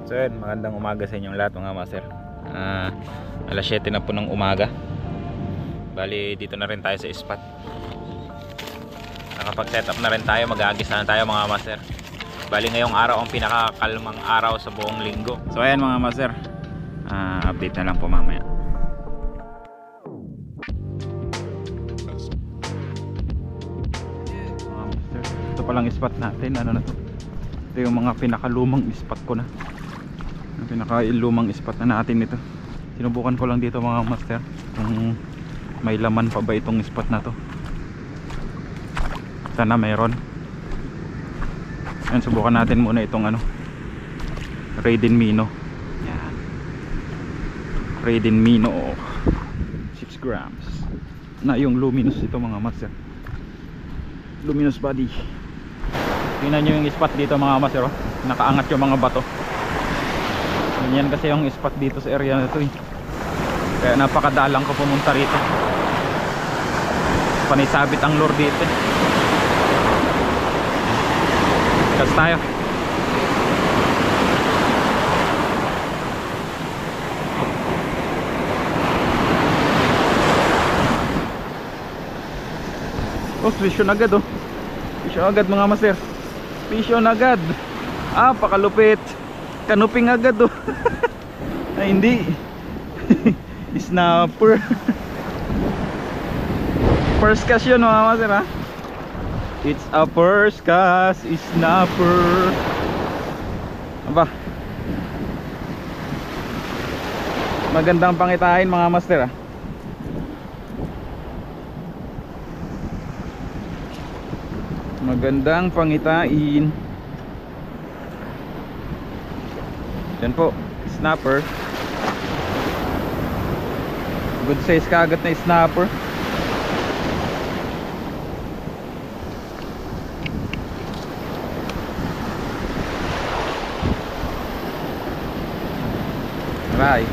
So yun, magandang umaga sa inyong lahat mga master. Alas 7 na po ng umaga. Bali dito na rin tayo sa spot. Nakapag set up na rin tayo, mag-aagis na tayo mga master. Bali ngayong araw ang pinakakalmang araw sa buong linggo. So ayan mga master, update na lang po mamaya. Mga master, ito palang spot natin. Ano na to? Ito yung mga pinakalumang spot ko na. Yung pinakalumang spot na natin ito. Sinubukan ko lang dito mga master kung may laman pa ba itong spot na to. Sana mayroon. Yan, subukan natin muna itong Raiden Mino. Yan, Raiden Mino 6 grams na yung luminous ito mga master. Luminous body. Tingnan nyo yung spot dito mga master, oh. Nakaangat yung mga bato. Ganyan kasi yung spot dito sa area na ito eh. Kaya napakadalang ko pumunta rito. Panisabit ang lure dito. Kasi tayo. Oh, vision agad oh. Vision agad mga master. Vision agad. Pakalupit. Kanuping agad oh. Ay hindi. Snapper. First cast yun mga master ha. It's a first cast snapper. Aba, magandang pangitain mga master ha. Magandang pangitain. Yan po, snapper. Good size kagat na snapper. Right.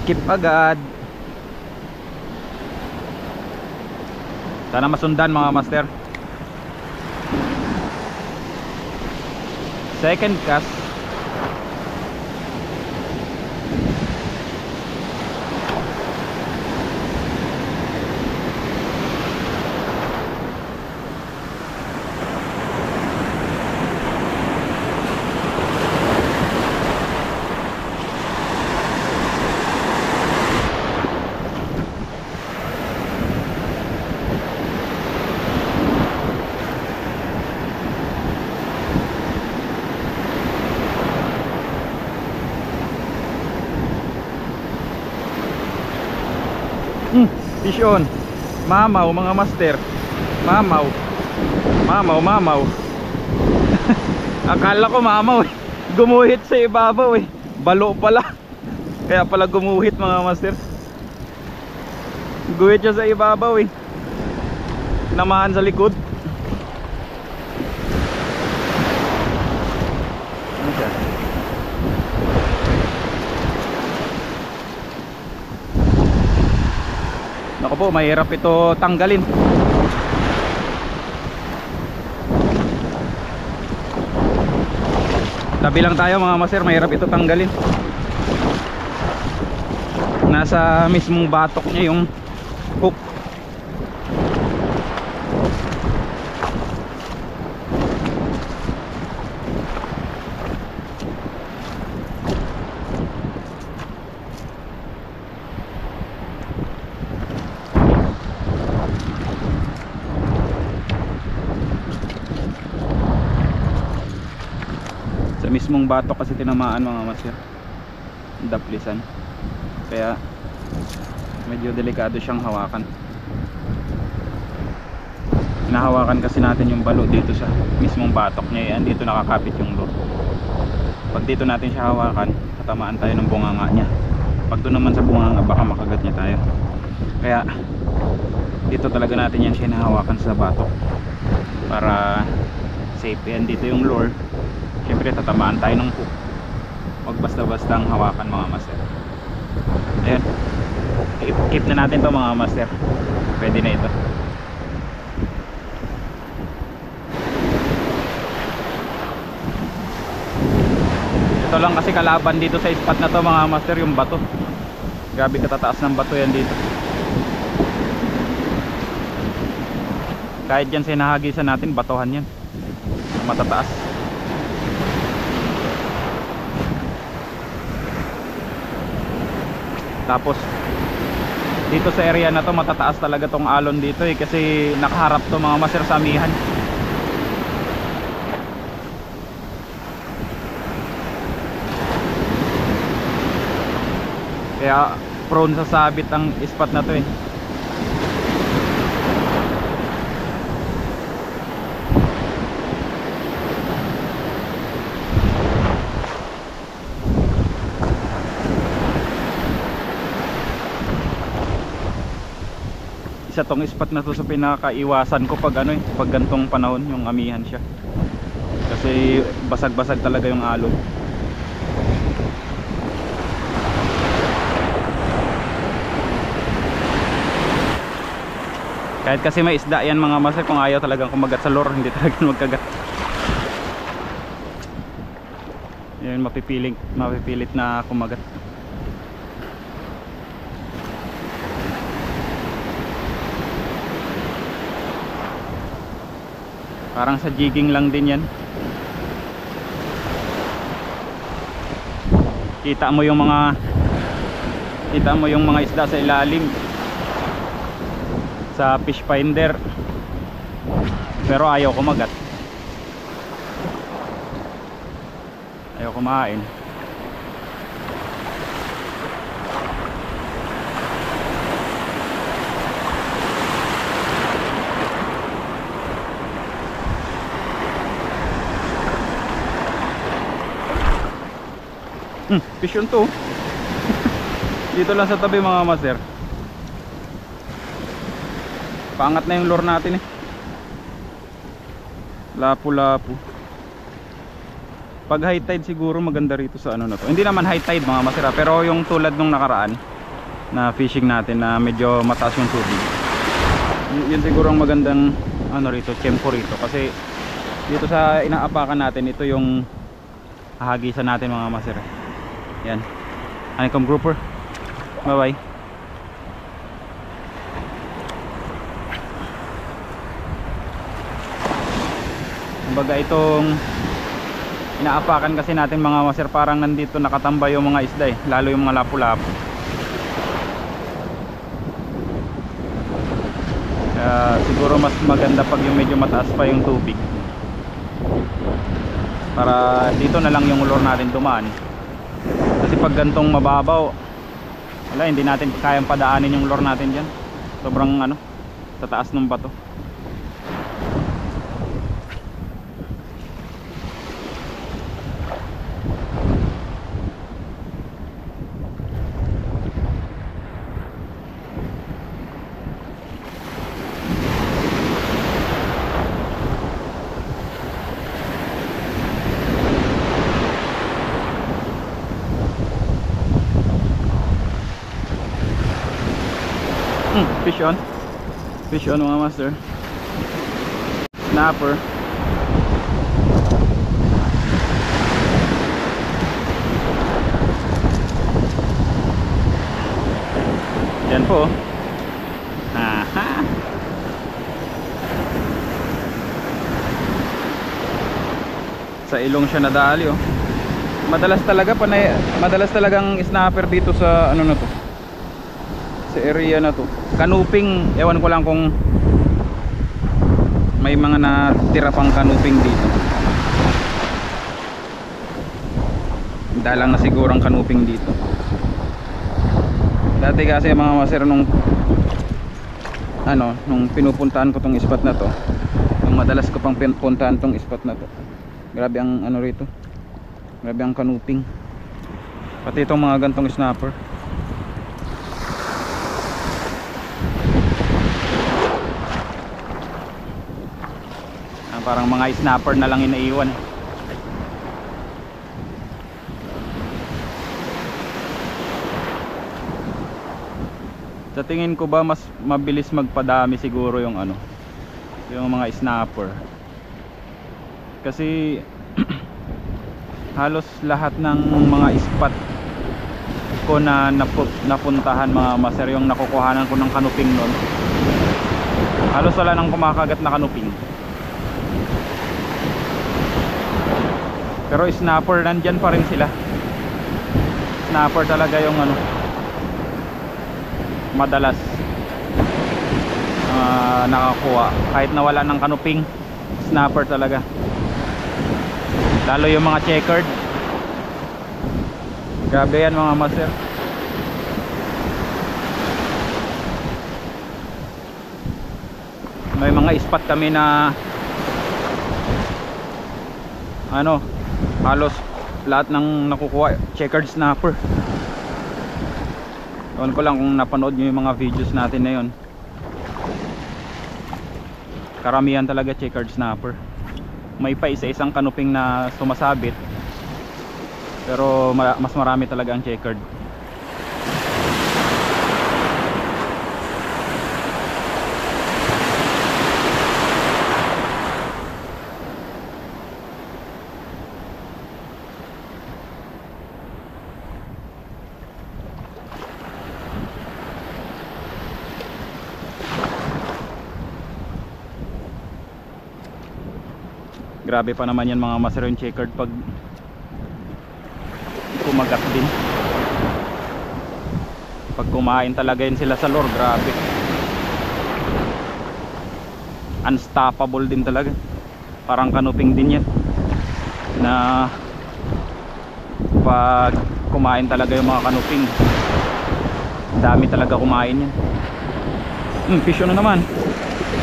Keep agad. Sana masundan mga master. Second cast. Fish on. Mamaw mga master. Mamaw. Mamaw. Akala ko mamaw eh. Gumuhit sa ibabaw eh. Balo pala. Kaya pala gumuhit mga master. Guhit siya sa ibabaw eh. Namahan sa likod. Ano siya? Ako po, mahirap ito tanggalin. Tabi lang tayo mga master, mahirap ito tanggalin. Nasa mismong batok niya yung hook. Sa mismong batok kasi tinamaan mga master, daplisan, kaya medyo delikado siyang hawakan. Hinahawakan kasi natin yung balo dito sa mismong batok niya. Yan, dito nakakapit yung lure. Pag dito natin siya hawakan, tatamaan tayo ng bunganga niya. Pag doon naman sa bunganga, baka makagat niya tayo. Kaya dito talaga natin yan siya hinahawakan sa batok para safe. Yan, dito yung lure. Siyempre tatamaan tayo ng hook. Huwag basta-basta ang hawakan mga master. Ayan, keep na natin to mga master. Pwede na ito. Ito lang kasi kalaban dito sa spot na to mga master, yung bato. Grabe katataas ng bato yan dito. Kahit dyan sinahagisan natin, batohan yan, matataas. Tapos dito sa area na to matataas talaga tong alon dito kasi nakaharap to mga master sa amihan. Kaya prone sa sabit ang spot na to Isa tong spot na to sa pinakaiwasan ko pag pag gantong panahon, yung amihan siya. Kasi basag-basag talaga yung alon. Kahit kasi may isda yan mga master, kung ayaw talagang kumagat sa lure, hindi talaga magkagat. Yan, mapipilit na kumagat. Parang sa jigging lang din yan. Kita mo yung mga isda sa ilalim sa fish finder, pero ayaw kumagat, ayaw kumain. Fish yun to. Dito lang sa tabi mga master. Paangat na yung lure natin Lapu-lapu. Pag high tide siguro maganda rito sa na to. Hindi naman high tide mga master, pero yung tulad nung nakaraan na fishing natin na medyo mataas yung tubig, yun siguro ang magandang rito, tempo rito. Kasi dito sa inaapakan natin, ito yung hahagisan natin mga master. Yan, honeycomb grouper. Bye bye. Kumbaga itong inaapakan kasi natin mga master, parang nandito nakatambay yung mga isda lalo yung mga lapu-lapu. Kaya siguro mas maganda pag yung medyo mataas pa yung tubig, para dito na lang yung lure natin dumaan. Kasi pag gantong mababaw, wala, hindi natin kayang padaanin yung lure natin dyan. Sobrang sa taas ng bato. Fish on mga master. Snapper. Yan po. Aha. Sa ilong siya nadali Madalas talagang snapper dito sa na to, sa area na to. Kanuping, ewan ko lang kung may mga natira pang kanuping dito. Dalang na sigurang kanuping dito. Dati kasi mga master, nung pinupuntahan ko tong spot na to, yung madalas ko pang puntahan tong spot na to, grabe ang rito, grabe ang kanuping, pati itong mga gantong snapper. Parang mga snapper na lang inaiwan. Sa tingin ko ba mas mabilis magpadami siguro yung yung mga snapper. Kasi halos lahat ng mga spot ko na napuntahan mga master, yung nakukuhanan ko ng kanuping nun, halos wala nang kumakagat na kanuping. Pero snapper nandyan pa rin sila. Snapper talaga yung ano, madalas nakakuha kahit nawala ng kanuping. Snapper talaga, lalo yung mga checkered. Grabe yan mga master. May mga spot kami na ano, halos lahat ng nakukuha checkered snapper. Ewan ko lang kung napanood nyo yung mga videos natin na yun. Karamihan talaga checkered snapper. May pa isa-isang kanuping na sumasabit, pero mas marami talaga ang checkered. Grabe pa naman yan mga master, yung checkered pag kumagat din. Pag kumain talaga yun sila sa lure, grabe. Unstoppable din talaga. Parang kanuping din yan, na pag kumain talaga yung mga kanuping, dami talaga kumain yan. Fish on na naman.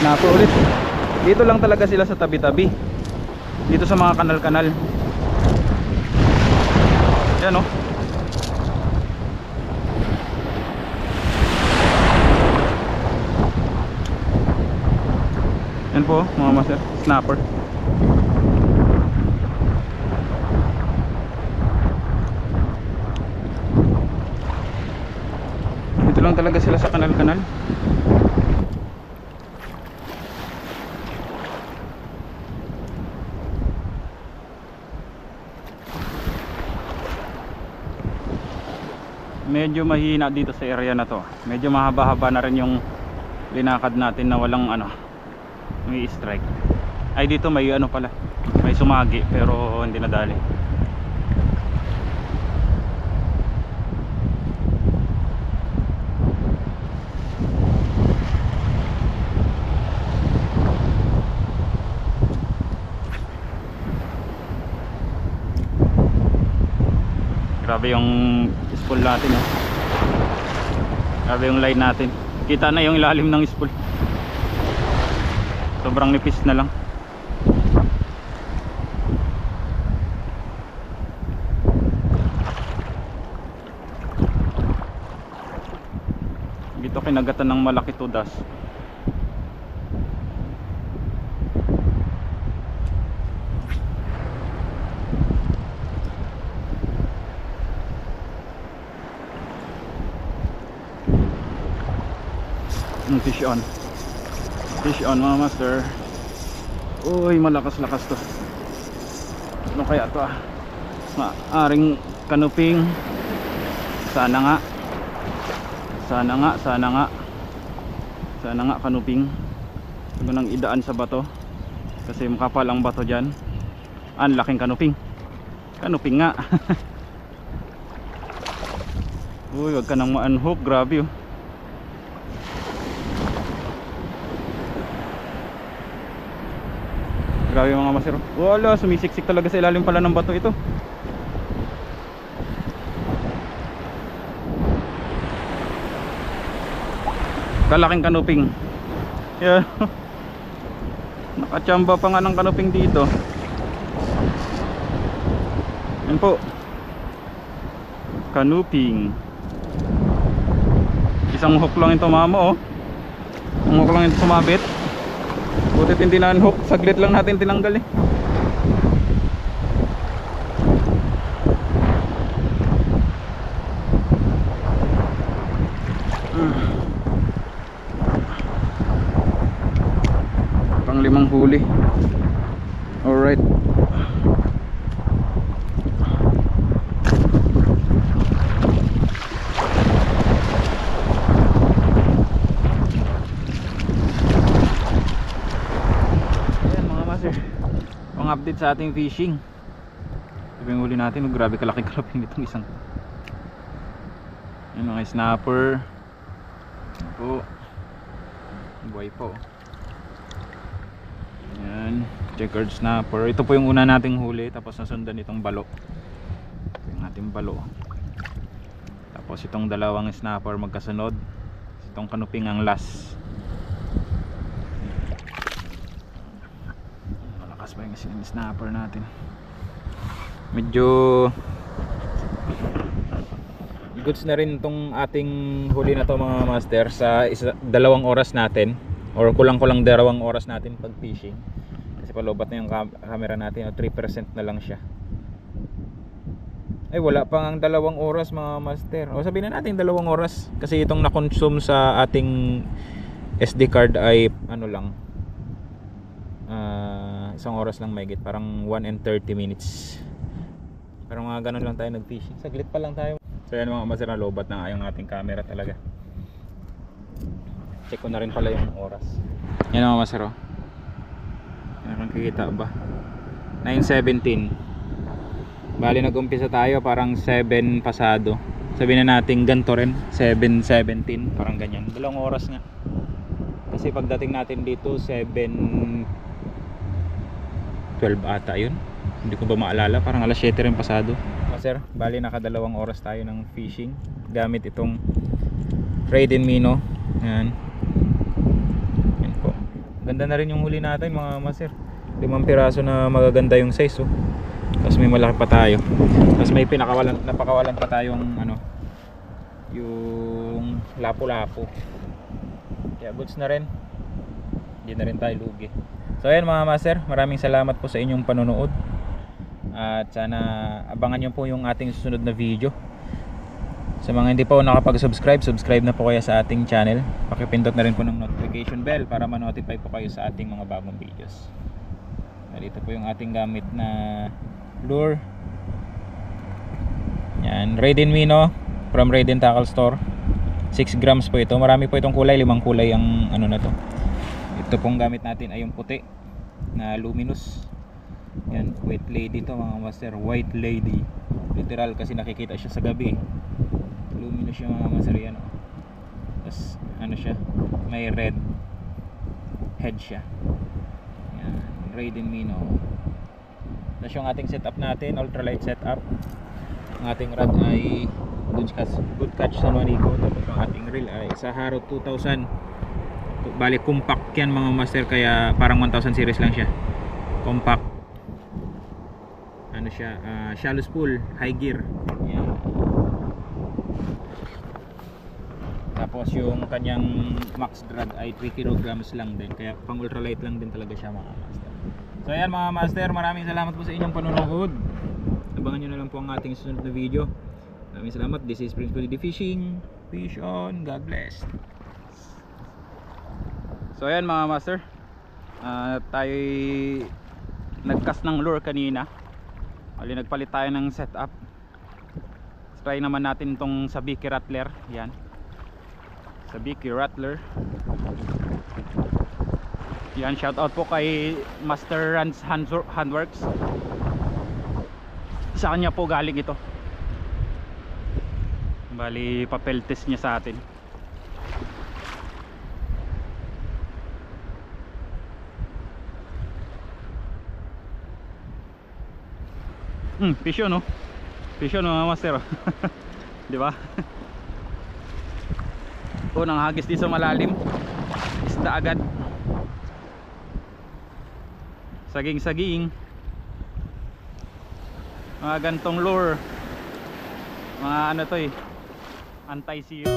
Snapper ulit. Dito lang talaga sila sa tabi-tabi, dito sa mga kanal-kanal. Yan o. Yan po mga master, snapper. Dito lang talaga sila sa kanal-kanal. Medyo mahina dito sa area na to. Medyo mahaba-haba na rin yung linakad natin na walang ano, may strike. Ay dito may ano pala, may sumagi pero hindi nadali. Grabe yung spool natin eh. Grabe yung line natin. Kita na yung ilalim ng spool. Sobrang nipis na lang. Dito kinagatan ng malaki tudas. Fish on. Fish on mga master. Uy, malakas-lakas to. Ano kaya to ah? Maaring kanuping. Sana nga. Sana nga, sana nga. Sana nga kanuping. Huwag nang idaan sa bato, kasi makapal ang bato dyan. Ang laking kanuping. Kanuping nga. Uy, wag ka nang ma-unhook. Grabe oh. Grabe mga masero. Wala, sumisiksik talaga sa ilalim pala ng bato ito. Kalaking kanuping. Yeah. Nakachamba pa nga ng kanuping dito. Yan po. Kanuping. Isang hook lang ito mama oh. Ang hook lang ito sumabit. Butit hindi na unhook, saglit lang natin tinanggal eh. Pang limang huli. Alright. update sa ating fishing. Ito yung huli natin. Grabe kalaki karaping itong isang. Yung mga snapper. Po. Buhay po. Yan. Checkered snapper. Ito po yung una nating huli. Tapos nasundan itong balo. Ito yung ating balo. Tapos itong dalawang snapper magkasunod. Itong kanuping ang last. Malakas ba yung snapper natin? Medyo goods na rin itong ating huli na to mga master sa 2 oras natin, or kulang-kulang 2 oras natin pag fishing, kasi palobat na yung camera natin, 3% na lang siya. Ay wala pang 2 oras mga master, o sabihin na natin 2 oras kasi itong na-consume sa ating SD card ay ano lang, 1 oras lang mahigit, parang 1 and 30 minutes. Parang mga ganun lang tayo nag-fishing, saglit pa lang tayo. So yan mga master, na lobat na nga yung ating camera talaga. Check ko na rin pala yung oras. Yan mga master, oh. Yan, nakikita ba? 9:17. Bali nag-umpisa tayo parang 7 pasado. Sabihin na natin ganito rin, 7:17, parang ganyan. 2 oras nga. Kasi pagdating natin dito 7:12 ata yun. Hindi ko ba maalala, parang alas 7 rin pasado. Sir, bali naka 2 oras tayo ng fishing gamit itong Raiden Mino. Yan. Yan po. Ganda na rin yung huli natin mga master. 5 piraso na magaganda yung size, oh. Tapos may malaki pa tayo. Tapos may napakawalan pa tayong ano, yung lapu-lapu. Kaya goods na rin. Hindi na rin tayo lugi. So ayan mga master, maraming salamat po sa inyong panonood. At sana abangan nyo po yung ating susunod na video. Sa mga hindi pa nakapag-subscribe, subscribe na po kayo sa ating channel. Pakipindot na rin po ng notification bell para ma-notify po kayo sa ating mga bagong videos. Dito po yung ating gamit na lure. Yan, Raiden Mino from Raiden Tackle Store. 6 grams po ito. Marami po itong kulay, 5 kulay ang ano na to. Ito pong gamit natin ay yung puti na luminous. Yan, white lady to mga master, white lady. Literal kasi nakikita siya sa gabi. Luminous siya mga master, yan, oh. Tapos ano siya, may red head siya. Yan, Raiden Mino. Tapos yung ating setup natin, ultralight setup. Ang ating rod ay good catch sa Manico. Tapos yung ating reel ay sa Haro 2000. Bali compact yan mga master, kaya parang 1000 series lang siya. Compact. Ano siya, shallow spool, high gear. Yan. Tapos yung kanyang max drag ay 3 kilograms lang din, kaya pang ultralight lang din talaga siya mga master. So ayan mga master, maraming salamat po sa inyong panonood. Abangan nyo na lang po ang ating susunod na video. Maraming salamat. This is Prince Cody Fishing. Fish on, God bless. So ayan mga master, tayo nagcast ng lure kanina. Ali, nagpalit tayo ng setup. Try naman natin itong Sabiki Rattler. Yan, Sabiki Rattler. Yan, shout out po kay Master Rans Handworks. Sa kanya po galing ito. Bali papel test niya sa atin. Fish on, no? Fish on mga master. Di ba? Nang hagis din sa malalim. Isda agad. Saging-saging. Mga gantong lure. Mga ano to eh, anti-zero.